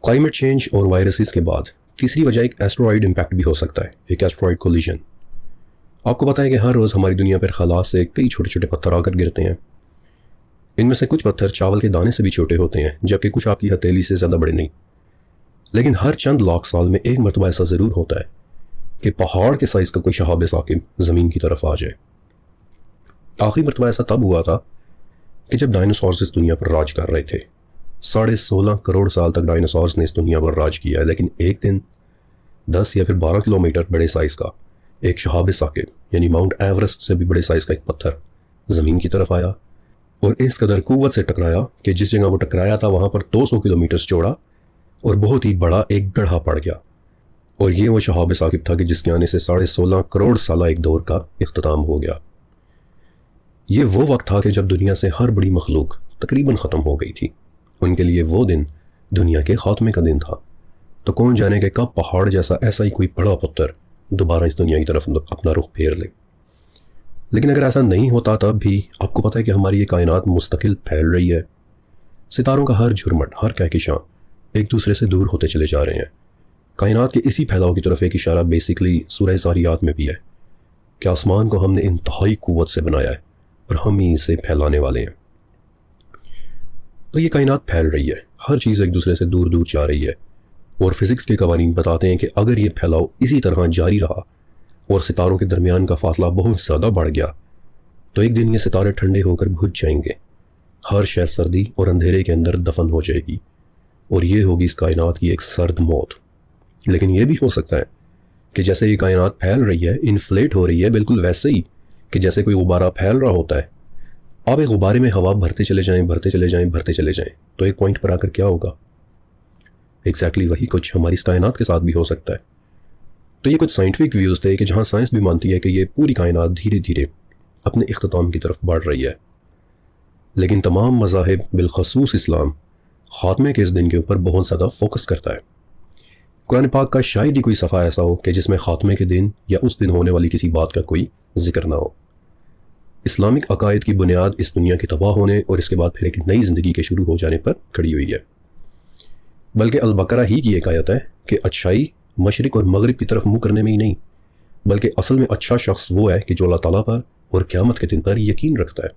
Climate change اور viruses کے بعد تیسری وجہ ایک ایسٹرائڈ امپیکٹ بھی ہو سکتا ہے، ایک ایسٹرائڈ کولیجن۔ آپ کو پتہ ہے کہ ہر روز ہماری دنیا پر خلا سے کئی چھوٹے چھوٹے پتھر آ کر گرتے ہیں۔ ان میں سے کچھ پتھر چاول کے دانے سے بھی چھوٹے ہوتے ہیں، جبکہ کچھ آپ کی ہتھیلی سے زیادہ بڑے نہیں۔ لیکن ہر چند لاکھ سال میں ایک مرتبہ ایسا ضرور ہوتا ہے کہ پہاڑ کے سائز کا کوئی شہاب ثاقب زمین کی طرف آ جائے۔ آخری مرتبہ ایسا تب ہوا تھا کہ جب ڈائناسورز اس دنیا پر راج کر رہے تھے۔ 16.5 کروڑ سال تک ڈائناسورز نے اس دنیا پر راج کیا ہے، لیکن ایک دن 10 یا پھر 12 کلومیٹر بڑے سائز کا ایک شہاب ثاقب یعنی ماؤنٹ ایورسٹ سے بھی بڑے سائز کا ایک پتھر زمین کی طرف آیا اور اس قدر قوت سے ٹکرایا کہ جس جگہ وہ ٹکرایا تھا وہاں پر 200 کلومیٹر چوڑا اور بہت ہی بڑا ایک گڑھا پڑ گیا۔ اور یہ وہ شہاب ثاقب تھا کہ جس کے آنے سے 16.5 کروڑ سالہ ایک دور کا اختتام ہو گیا۔ یہ وہ وقت تھا کہ جب دنیا سے ہر بڑی مخلوق تقریباً ختم ہو گئی تھی۔ ان کے لیے وہ دن دنیا کے خاتمے کا دن تھا۔ تو کون جانے کہ کب پہاڑ جیسا ایسا ہی کوئی بڑا پتھر دوبارہ اس دنیا کی طرف اپنا رخ پھیر لے۔ لیکن اگر ایسا نہیں ہوتا تب بھی آپ کو پتہ ہے کہ ہماری یہ کائنات مستقل پھیل رہی ہے۔ ستاروں کا ہر جھرمٹ، ہر کہکشاں ایک دوسرے سے دور ہوتے چلے جا رہے ہیں۔ کائنات کے اسی پھیلاؤ کی طرف ایک اشارہ بیسیکلی سورہ ذاریات میں بھی ہے کہ آسمان کو ہم نے انتہائی قوت سے بنایا ہے اور ہم ہی اسے پھیلانے والے ہیں۔ تو یہ کائنات پھیل رہی ہے، ہر چیز ایک دوسرے سے دور دور جا رہی ہے، اور فزکس کے قوانین بتاتے ہیں کہ اگر یہ پھیلاؤ اسی طرح جاری رہا اور ستاروں کے درمیان کا فاصلہ بہت زیادہ بڑھ گیا تو ایک دن یہ ستارے ٹھنڈے ہو کر بجھ جائیں گے، ہر شے سردی اور اندھیرے کے اندر دفن ہو جائے گی، اور یہ ہوگی اس کائنات کی ایک سرد موت۔ لیکن یہ بھی ہو سکتا ہے کہ جیسے یہ کائنات پھیل رہی ہے، انفلیٹ ہو رہی ہے، بالکل ویسے ہی کہ جیسے کوئی غبارہ پھیل رہا ہوتا ہے۔ آپ ایک غبارے میں ہوا بھرتے چلے جائیں، بھرتے چلے جائیں، بھرتے چلے جائیں، تو ایک پوائنٹ پر آ کر کیا ہوگا؟ ایگزیکٹلی وہی کچھ ہماری اس کائنات کے ساتھ بھی ہو سکتا ہے۔ تو یہ کچھ سائنٹیفک ویوز تھے کہ جہاں سائنس بھی مانتی ہے کہ یہ پوری کائنات دھیرے دھیرے اپنے اختتام کی طرف بڑھ رہی ہے، لیکن تمام مذاہب بالخصوص اسلام خاتمے کے اس دن کے اوپر بہت زیادہ فوکس کرتا ہے۔ قرآن پاک کا شاید ہی کوئی صفحہ ایسا ہو کہ جس میں خاتمے کے دن یا اس دن ہونے والی کسی بات کا کوئی ذکر نہ ہو۔ اسلامک عقائد کی بنیاد اس دنیا کے تباہ ہونے اور اس کے بعد پھر ایک نئی زندگی کے شروع ہو جانے پر کھڑی ہوئی ہے۔ بلکہ البقرہ ہی کی ایک آیت ہے کہ اچھائی مشرق اور مغرب کی طرف منہ کرنے میں ہی نہیں، بلکہ اصل میں اچھا شخص وہ ہے کہ جو اللہ تعالیٰ پر اور قیامت کے دن پر یقین رکھتا ہے۔